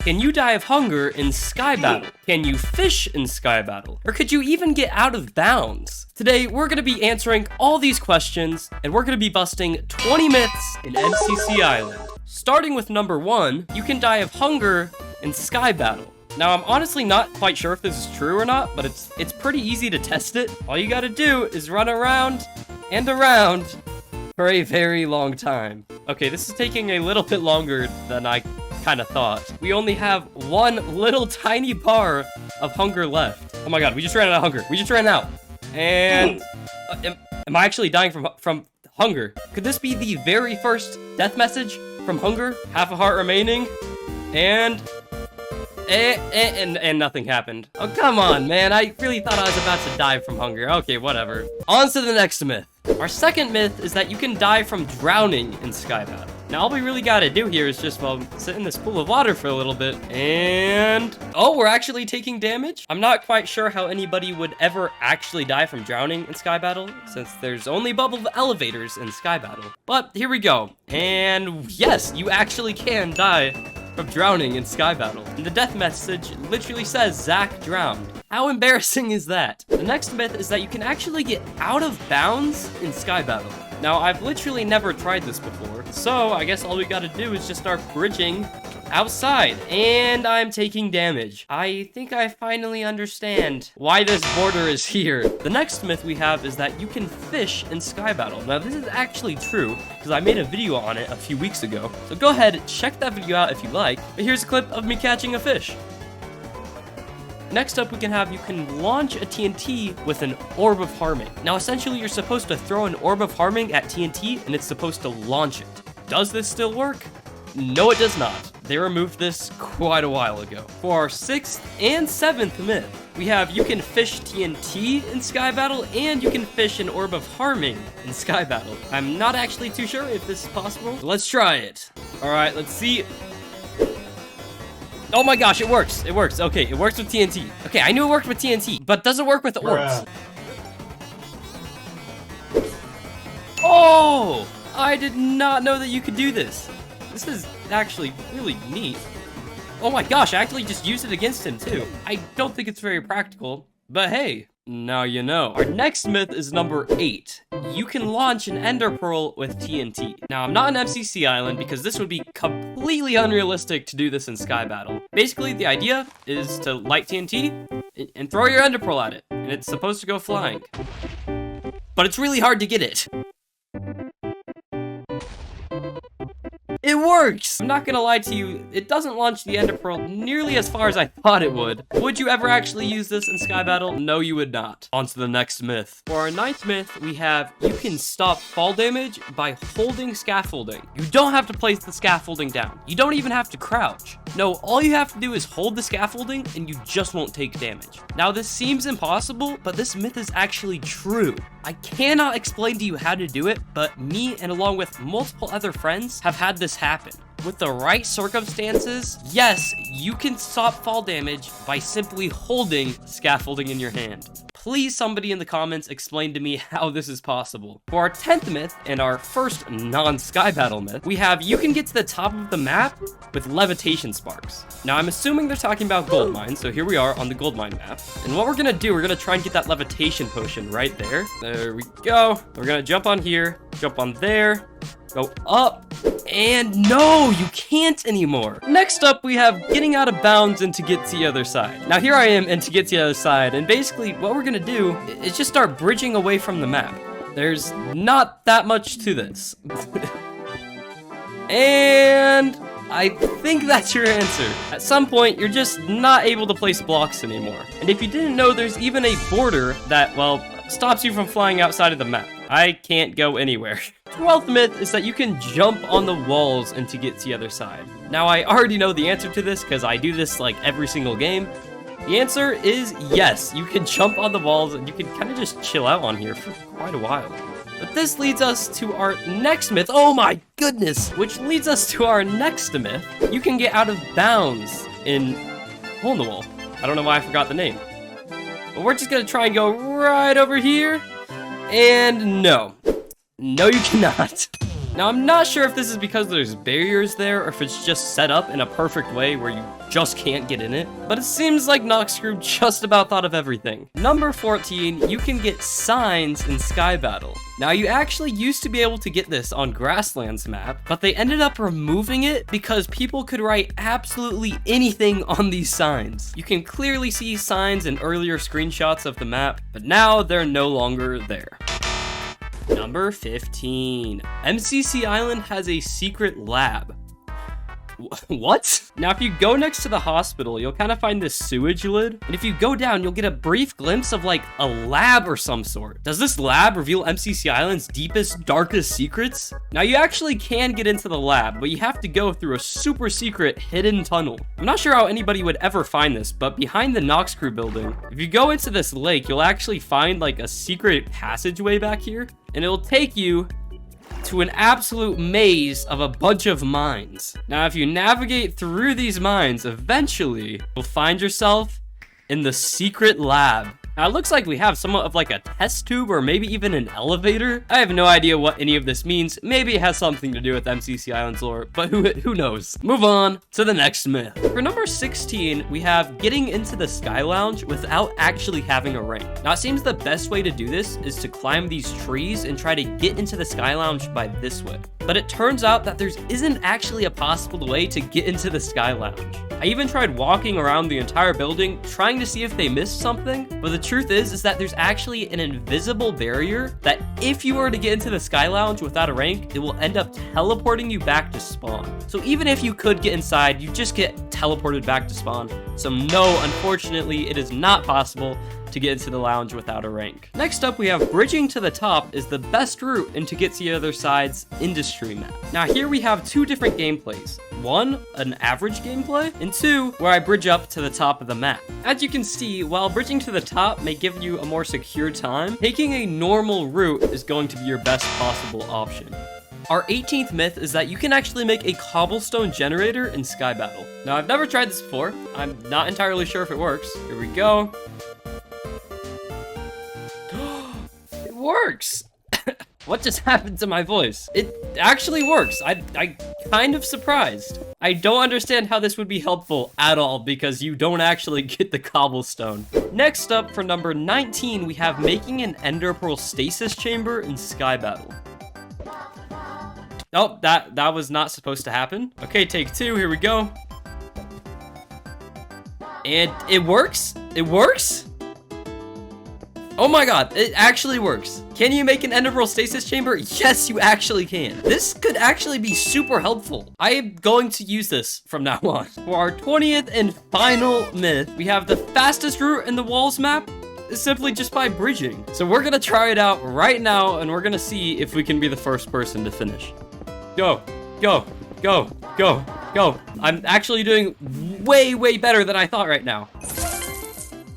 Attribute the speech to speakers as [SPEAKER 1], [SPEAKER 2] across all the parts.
[SPEAKER 1] Can you die of hunger in Sky Battle? Can you fish in Sky Battle? Or could you even get out of bounds? Today, we're gonna be answering all these questions, and we're gonna be busting 20 myths in MCC Island. Starting with number 1, you can die of hunger in Sky Battle. Now, I'm honestly not quite sure if this is true or not, but it's pretty easy to test it. All you gotta do is run around and around for a very long time. Okay, this is taking a little bit longer than I kind of thought. We only have one little tiny bar of hunger left. Oh my god, we just ran out of hunger. We just ran out. And am I actually dying from hunger? Could this be the very first death message from hunger? Half a heart remaining, and nothing happened. Oh, come on, man. I really thought I was about to die from hunger. Okay, whatever. On to the next myth. Our second myth is that you can die from drowning in Sky Battle. Now, all we really gotta do here is just, well, sit in this pool of water for a little bit, and... oh, we're actually taking damage? I'm not quite sure how anybody would ever actually die from drowning in Sky Battle, since there's only bubble elevators in Sky Battle. But here we go. And yes, you actually can die from drowning in Sky Battle. And the death message literally says, Zaccc drowned. How embarrassing is that? The next myth is that you can actually get out of bounds in Sky Battle. Now, I've literally never tried this before, so I guess all we gotta do is just start bridging outside, and I'm taking damage. I think I finally understand why this border is here. The next myth we have is that you can fish in Sky Battle. Now, this is actually true, because I made a video on it a few weeks ago, so go ahead, check that video out if you like, but here's a clip of me catching a fish. Next up, we can launch a TNT with an orb of harming. Now, essentially, you're supposed to throw an orb of harming at TNT, and it's supposed to launch it. Does this still work? No, it does not. They removed this quite a while ago. For our 6th and 7th myth, we have you can fish TNT in Sky Battle, and you can fish an orb of harming in Sky Battle. I'm not actually too sure if this is possible. Let's try it. All right, let's see. Oh my gosh, it works. It works. Okay, it works with TNT. Okay, I knew it worked with TNT, but doesn't work with orbs. Oh! I did not know that you could do this. This is actually really neat. Oh my gosh, I actually just used it against him too. I don't think it's very practical, but hey, now you know. Our next myth is number 8. You can launch an ender pearl with TNT. Now, I'm not on MCC Island because this would be completely unrealistic to do this in Sky Battle. Basically, the idea is to light TNT and throw your ender pearl at it, and it's supposed to go flying. But it's really hard to get it. It works! I'm not gonna lie to you, it doesn't launch the ender pearl nearly as far as I thought it would. Would you ever actually use this in Sky Battle? No, you would not. On to the next myth. For our 9th myth, we have you can stop fall damage by holding scaffolding. You don't have to place the scaffolding down. You don't even have to crouch. No, all you have to do is hold the scaffolding and you just won't take damage. Now, this seems impossible, but this myth is actually true. I cannot explain to you how to do it, but me and along with multiple other friends have had this happen. With the right circumstances, yes, you can stop fall damage by simply holding scaffolding in your hand. Please, somebody in the comments explain to me how this is possible. For our 10th myth and our first non-Sky Battle myth, we have you can get to the top of the map with levitation sparks. Now, I'm assuming they're talking about gold mines, so here we are on the gold mine map. And what we're gonna do, we're gonna try and get that levitation potion right there. There we go. We're gonna jump on here, jump on there, go up, and no, you can't anymore. Next up, we have getting out of bounds and to get to the other side. Now, here I am and to get to the other side, and basically what we're gonna do is just start bridging away from the map. There's not that much to this. And I think that's your answer. At some point, you're just not able to place blocks anymore. And if you didn't know, there's even a border that, well, stops you from flying outside of the map. I can't go anywhere. 12th myth is that you can jump on the walls and to get to the other side. Now, I already know the answer to this because I do this like every single game. The answer is yes, you can jump on the walls and you can kind of just chill out on here for quite a while. But this leads us to our next myth. Oh my goodness! Which leads us to our next myth. You can get out of bounds in Hole in the Wall. I don't know why I forgot the name. But we're just gonna try and go right over here. And no. No, you cannot. Now, I'm not sure if this is because there's barriers there or if it's just set up in a perfect way where you just can't get in it, but it seems like Noxcrew just about thought of everything. Number 14, you can get signs in Sky Battle. Now, you actually used to be able to get this on Grassland's map, but they ended up removing it because people could write absolutely anything on these signs. You can clearly see signs in earlier screenshots of the map, but now they're no longer there. Number 15, MCC Island has a secret lab. What? Now, if you go next to the hospital, you'll kind of find this sewage lid. And if you go down, you'll get a brief glimpse of like a lab or some sort. Does this lab reveal MCC Island's deepest, darkest secrets? Now, you actually can get into the lab, but you have to go through a super secret hidden tunnel. I'm not sure how anybody would ever find this, but behind the Noxcrew building, if you go into this lake, you'll actually find like a secret passageway back here, and it'll take you to an absolute maze of a bunch of mines. Now, if you navigate through these mines, eventually you'll find yourself in the secret lab. Now, it looks like we have somewhat of like a test tube or maybe even an elevator. I have no idea what any of this means. Maybe it has something to do with MCC Island's lore, but who knows? Move on to the next myth. For number 16, we have getting into the Sky Lounge without actually having a rank. Now, it seems the best way to do this is to climb these trees and try to get into the Sky Lounge by this way. But it turns out that there isn't actually a possible way to get into the Sky Lounge. I even tried walking around the entire building, trying to see if they missed something, but the truth is that there's actually an invisible barrier that if you were to get into the Sky Lounge without a rank, it will end up teleporting you back to spawn. So even if you could get inside, you just get teleported back to spawn. So no, unfortunately, it is not possible to get into the lounge without a rank. Next up, we have bridging to the top is the best route into Get to the Other Side's industry map. Now here we have two different gameplays. One, an average gameplay, and two, where I bridge up to the top of the map. As you can see, while bridging to the top may give you a more secure time, taking a normal route is going to be your best possible option. Our 18th myth is that you can actually make a cobblestone generator in Sky Battle. Now, I've never tried this before. I'm not entirely sure if it works. Here we go. It works! What just happened to my voice? It actually works. I'm kind of surprised. I don't understand how this would be helpful at all because you don't actually get the cobblestone. Next up, for number 19, we have making an ender pearl stasis chamber in Sky Battle. Oh, that was not supposed to happen. Okay, take two, here we go. And it works? It works? Oh my god, it actually works. Can you make an ender pearl stasis chamber? Yes, you actually can. This could actually be super helpful. I am going to use this from now on. For our 20th and final myth, we have the fastest route in the walls map is simply just by bridging. So we're gonna try it out right now, and we're gonna see if we can be the first person to finish. Go, go, go, go, go. I'm actually doing way, way better than I thought right now.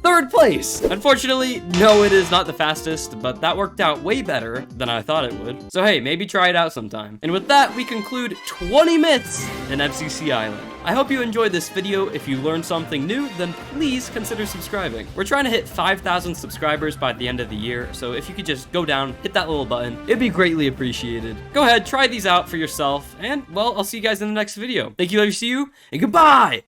[SPEAKER 1] Third place! Unfortunately, no, it is not the fastest, but that worked out way better than I thought it would. So hey, maybe try it out sometime. And with that, we conclude 20 myths in MCC Island. I hope you enjoyed this video. If you learned something new, then please consider subscribing. We're trying to hit 5,000 subscribers by the end of the year, so if you could just go down, hit that little button, it'd be greatly appreciated. Go ahead, try these out for yourself, and well, I'll see you guys in the next video. Thank you, love you, see you, and goodbye!